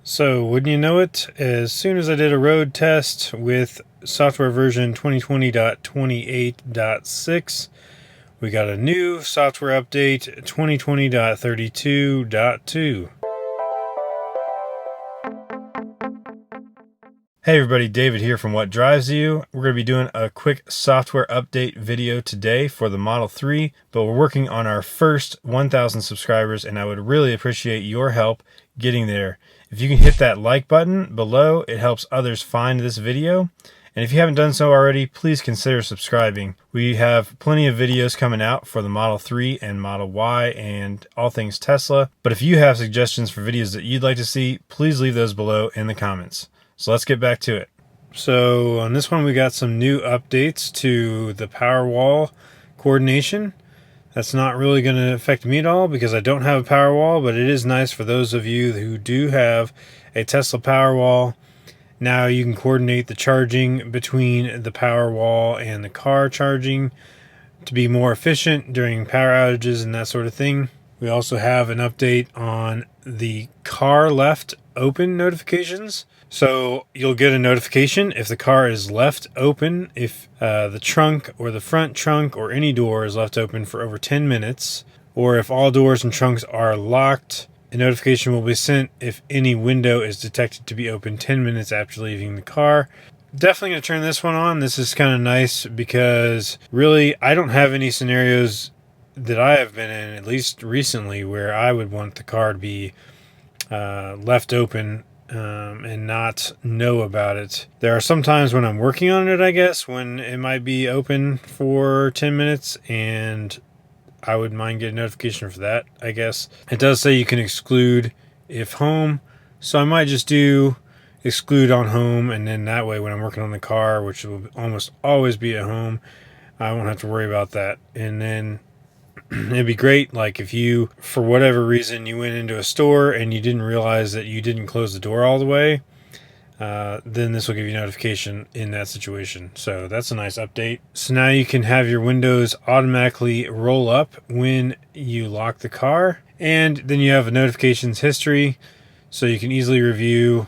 So, wouldn't you know it, as soon as I did a road test with software version 2020.28.6, we got a new software update 2020.32.2. Hey everybody, David here from What Drives You. We're going to be doing a quick software update video today for the Model 3, but we're working on our first 1,000 subscribers, and I would really appreciate your help getting there. If you can hit that like button below, it helps others find this video. And if you haven't done so already, please consider subscribing. We have plenty of videos coming out for the Model 3 and Model Y and all things Tesla. But if you have suggestions for videos that you'd like to see, please leave those below in the comments. So let's get back to it. So on this one, we got some new updates to the Powerwall coordination. That's not really going to affect me at all because I don't have a Powerwall, but it is nice for those of you who do have a Tesla Powerwall. Now you can coordinate the charging between the Powerwall and the car charging to be more efficient during power outages and that sort of thing. We also have an update on the car left open notifications. So you'll get a notification if the car is left open, if the trunk or the front trunk or any door is left open for over 10 minutes, or if all doors and trunks are locked. A notification will be sent if any window is detected to be open 10 minutes after leaving the car. Definitely going to turn this one on. This is kind of nice because really I don't have any scenarios that I have been in, at least recently, where I would want the car to be left open and not know about it. There are some times when I'm working on it, I guess, when it might be open for 10 minutes and I wouldn't mind getting a notification for that, I guess. It does say you can exclude if home, so I might just do exclude on home, and then that way when I'm working on the car, which will almost always be at home, I won't have to worry about that. And then it'd be great, like if you, for whatever reason, you went into a store and you didn't realize that you didn't close the door all the way, then this will give you notification in that situation. So that's a nice update. So now you can have your windows automatically roll up when you lock the car, and then you have a notifications history, so you can easily review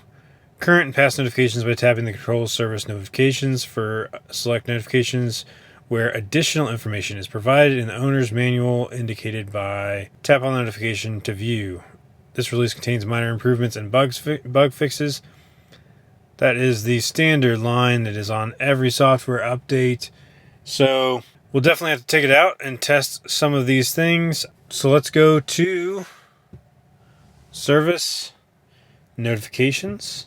current and past notifications by tapping the control service notifications for select notifications where additional information is provided in the owner's manual indicated by tap on the notification to view. This release contains minor improvements and bug fixes. That is the standard line that is on every software update. So we'll definitely have to take it out and test some of these things. So let's go to service notifications.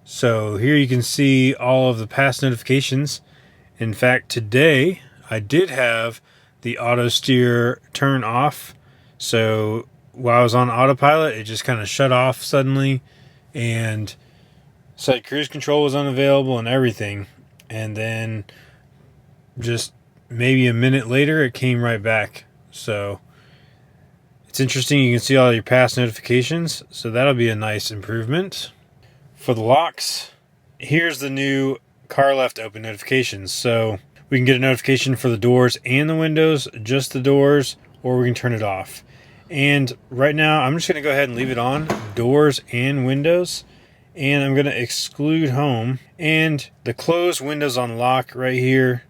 So here you can see all of the past notifications. In fact, today I did have the auto steer turn off. So while I was on autopilot, it just kind of shut off suddenly, and said cruise control was unavailable and everything. And then just maybe a minute later, it came right back. So it's interesting. You can see all your past notifications. So that'll be a nice improvement. For the locks, here's the new car left open notifications. So we can get a notification for the doors and the windows, just the doors, or we can turn it off. And right now I'm just going to go ahead and leave it on, doors and windows, and I'm going to exclude home. And the closed windows on lock right here,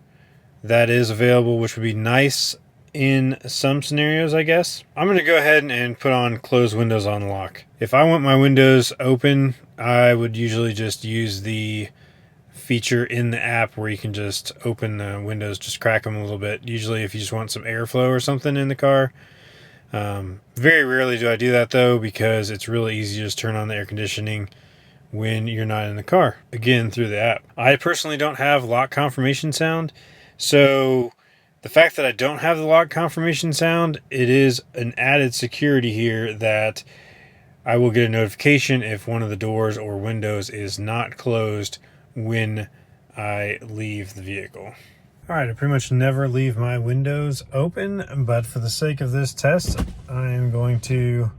that is available, which would be nice in some scenarios, I guess. I'm going to go ahead and put on closed windows on lock. If I want my windows open, I would usually just use the feature in the app where you can just open the windows, just crack them a little bit. Usually if you just want some airflow or something in the car. Very rarely do I do that though, because it's really easy to just turn on the air conditioning when you're not in the car, again through the app. I personally don't have lock confirmation sound, so the fact that I don't have the lock confirmation sound, it is an added security here that I will get a notification if one of the doors or windows is not closed when I leave the vehicle. Alright, I pretty much never leave my windows open, but for the sake of this test, I am going to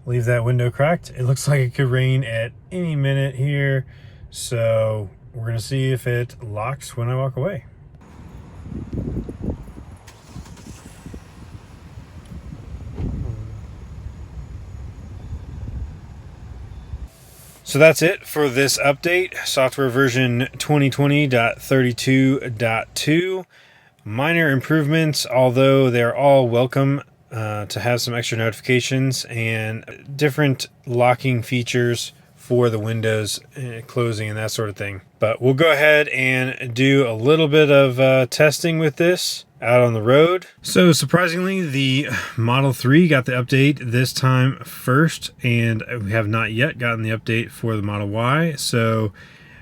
leave that window cracked. It looks like it could rain at any minute here, so we're going to see if it locks when I walk away. So that's it for this update, software version 2020.32.2. Minor improvements, although they're all welcome to have some extra notifications and different locking features for the windows closing and that sort of thing. But we'll go ahead and do a little bit of testing with this out on the road. So surprisingly, the Model 3 got the update this time first, and we have not yet gotten the update for the Model Y. So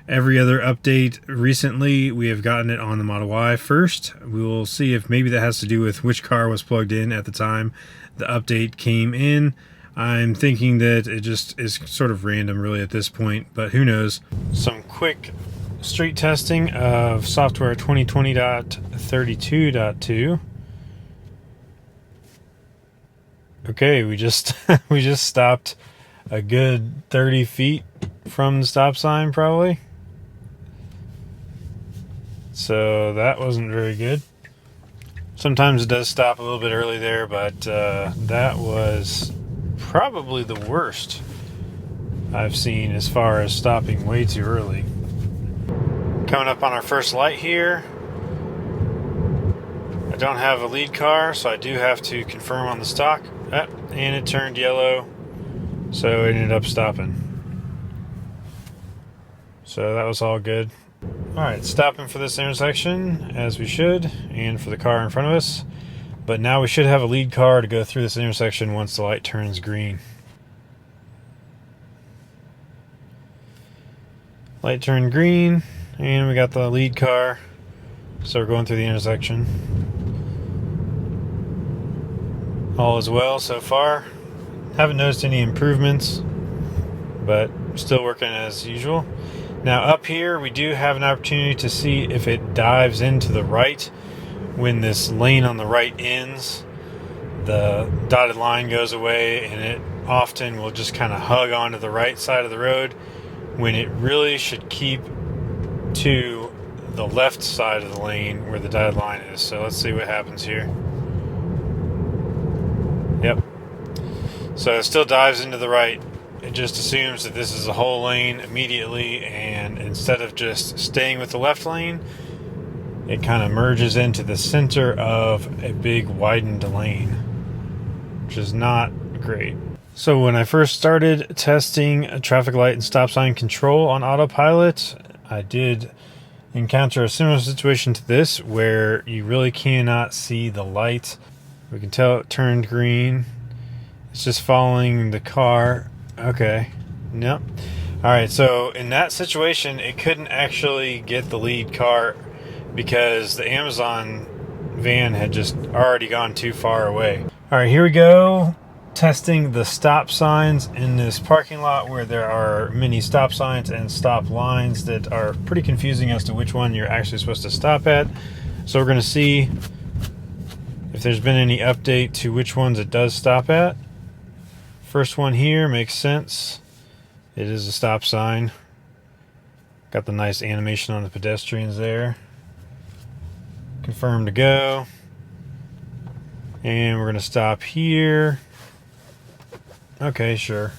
every other update recently, we have gotten it on the Model Y first. We will see if maybe that has to do with which car was plugged in at the time the update came in. I'm thinking that it just is sort of random really at this point, but who knows. Some quick street testing of software 2020.32.2. Okay, we just we just stopped a good 30 feet from the stop sign probably. So that wasn't very good. Sometimes it does stop a little bit early there, but that was probably the worst I've seen as far as stopping way too early. Coming up on our first light here. I don't have a lead car, so I do have to confirm on the stock. And it turned yellow, so it ended up stopping. So that was all good. Alright, stopping for this intersection as we should, and for the car in front of us. But now we should have a lead car to go through this intersection once the light turns green. Light turned green, and we got the lead car. So we're going through the intersection. All is well so far. Haven't noticed any improvements, but still working as usual. Now up here we do have an opportunity to see if it dives into the right. When this lane on the right ends, the dotted line goes away and it often will just kind of hug onto the right side of the road when it really should keep to the left side of the lane where the dotted line is. So let's see what happens here. Yep. So it still dives into the right. It just assumes that this is a whole lane immediately, and instead of just staying with the left lane, it kind of merges into the center of a big widened lane, which is not great. So when I first started testing a traffic light and stop sign control on Autopilot, I did encounter a similar situation to this where you really cannot see the light. We can tell it turned green. It's just following the car. Okay. Nope. Alright, so in that situation, it couldn't actually get the lead car because the Amazon van had just already gone too far away. Alright, here we go. Testing the stop signs in this parking lot where there are many stop signs and stop lines that are pretty confusing as to which one you're actually supposed to stop at. So we're going to see if there's been any update to which ones it does stop at. First one here makes sense. It is a stop sign. Got the nice animation on the pedestrians there. Confirm to go. And we're going to stop here. Okay, sure.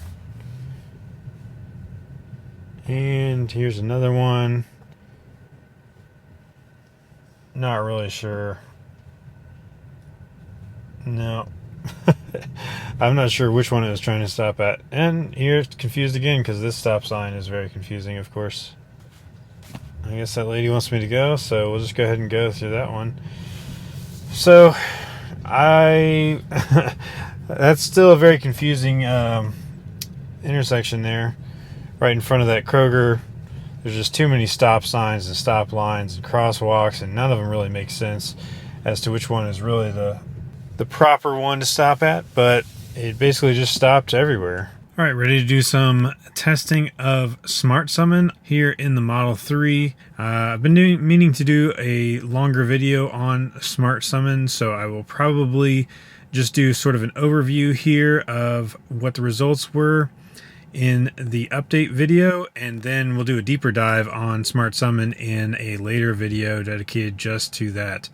And here's another one. Not really sure. No. I'm not sure which one it was trying to stop at. And here it's confused again because this stop sign is very confusing, of course. I guess that lady wants me to go, so we'll just go ahead and go through that one. So, that's still a very confusing intersection there. Right in front of that Kroger. There's just too many stop signs and stop lines and crosswalks, and none of them really make sense as to which one is really the proper one to stop at, but it basically just stopped everywhere. All right, ready to do some testing of Smart Summon here in the Model 3. I've been meaning to do a longer video on Smart Summon, so I will probably just do sort of an overview here of what the results were in the update video, and then we'll do a deeper dive on Smart Summon in a later video dedicated just to that.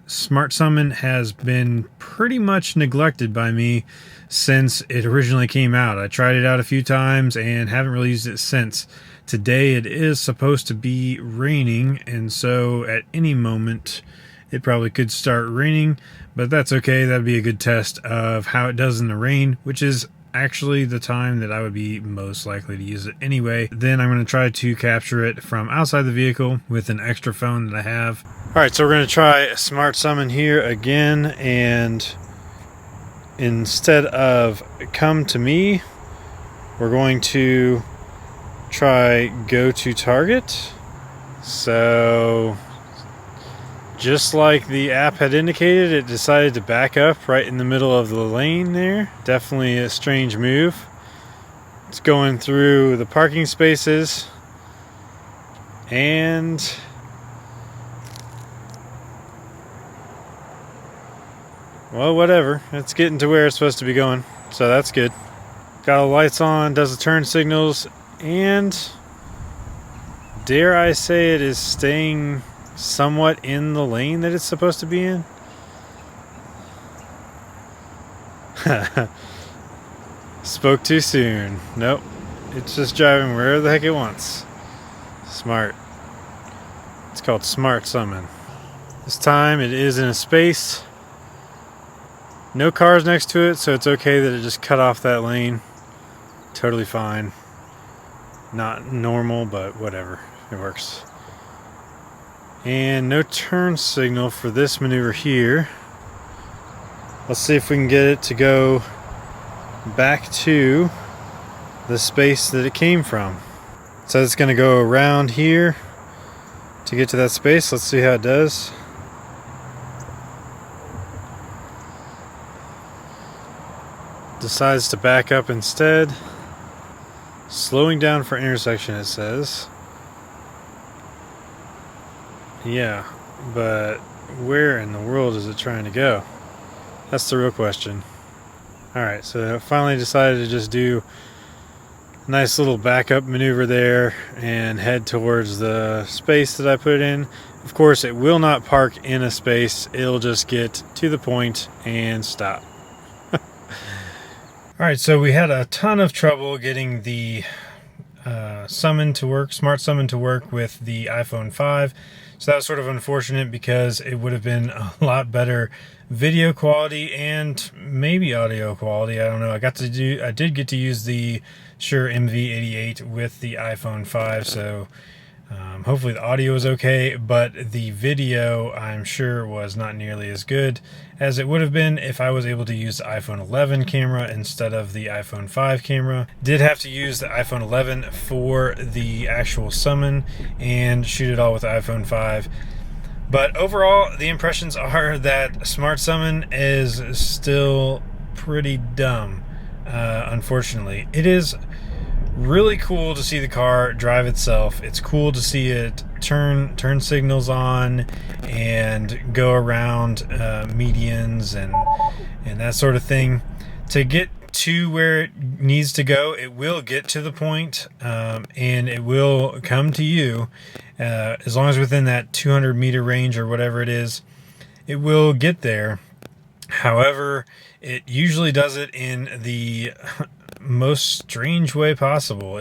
Smart Summon has been pretty much neglected by me since it originally came out. I tried it out a few times and haven't really used it since. Today it is supposed to be raining, and so at any moment it probably could start raining, but that's okay. That'd be a good test of how it does in the rain, which is actually the time that I would be most likely to use it anyway. Then I'm going to try to capture it from outside the vehicle with an extra phone that I have. Alright, so we're going to try Smart Summon here again, and instead of come to me, we're going to try go to target. So just like the app had indicated, it decided to back up right in the middle of the lane there. Definitely a strange move. It's going through the parking spaces, and well, whatever. It's getting to where it's supposed to be going, so that's good. Got all the lights on, does the turn signals, and dare I say it is staying somewhat in the lane that it's supposed to be in. Spoke too soon. Nope. It's just driving wherever the heck it wants. Smart. It's called Smart Summon. This time it is in a space. No cars next to it, so it's okay that it just cut off that lane. Totally fine. Not normal, but whatever. It works. And no turn signal for this maneuver here. Let's see if we can get it to go back to the space that it came from. So it's going to go around here to get to that space. Let's see how it does. Decides to back up instead. Slowing down for intersection, it says. Yeah, but where in the world is it trying to go? That's the real question. Alright, so I finally decided to just do a nice little backup maneuver there and head towards the space that I put in. Of course, it will not park in a space. It'll just get to the point and stop. Alright, so we had a ton of trouble getting the summon to work, Smart Summon to work with the iPhone 5. So that was sort of unfortunate because it would have been a lot better video quality and maybe audio quality. I don't know. I did get to use the Shure MV88 with the iPhone 5, so hopefully the audio was okay, but the video I'm sure was not nearly as good as it would have been if I was able to use the iPhone 11 camera instead of the iPhone 5 camera. Did have to use the iPhone 11 for the actual summon and shoot it all with the iPhone 5. But overall, the impressions are that Smart Summon is still pretty dumb, unfortunately. It is really cool to see the car drive itself. It's cool to see it turn signals on and go around medians and that sort of thing. To get to where it needs to go, it will get to the point, and it will come to you as long as within that 200 meter range or whatever it is. It will get there. However, it usually does it in the most strange way possible.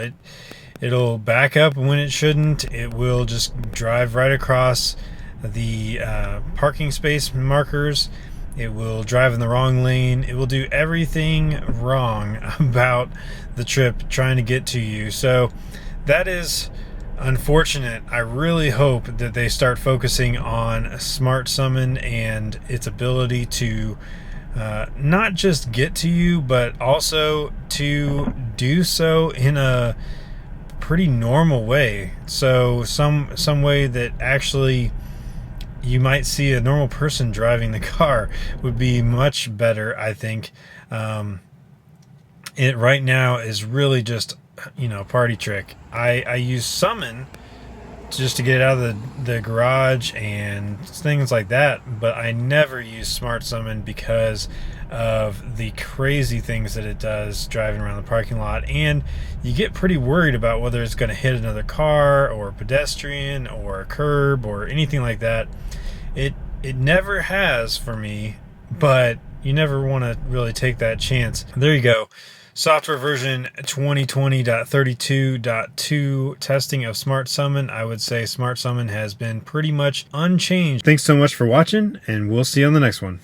It'll back up when it shouldn't. It will just drive right across the parking space markers. It will drive in the wrong lane. It will do everything wrong about the trip trying to get to you. So that is unfortunate. I really hope that they start focusing on Smart Summon and its ability to not just get to you, but also to do so in a pretty normal way. So some way that actually you might see a normal person driving the car would be much better, I think. It right now is really just, party trick. I use Summon just to get out of the garage and things like that, but I never use Smart Summon because of the crazy things that it does driving around the parking lot, and you get pretty worried about whether it's going to hit another car or a pedestrian or a curb or anything like that. It It never has for me, but you never want to really take that chance. There you go. Software version 2020.32.2 testing of Smart Summon. I would say Smart Summon has been pretty much unchanged. Thanks so much for watching, and we'll see you on the next one.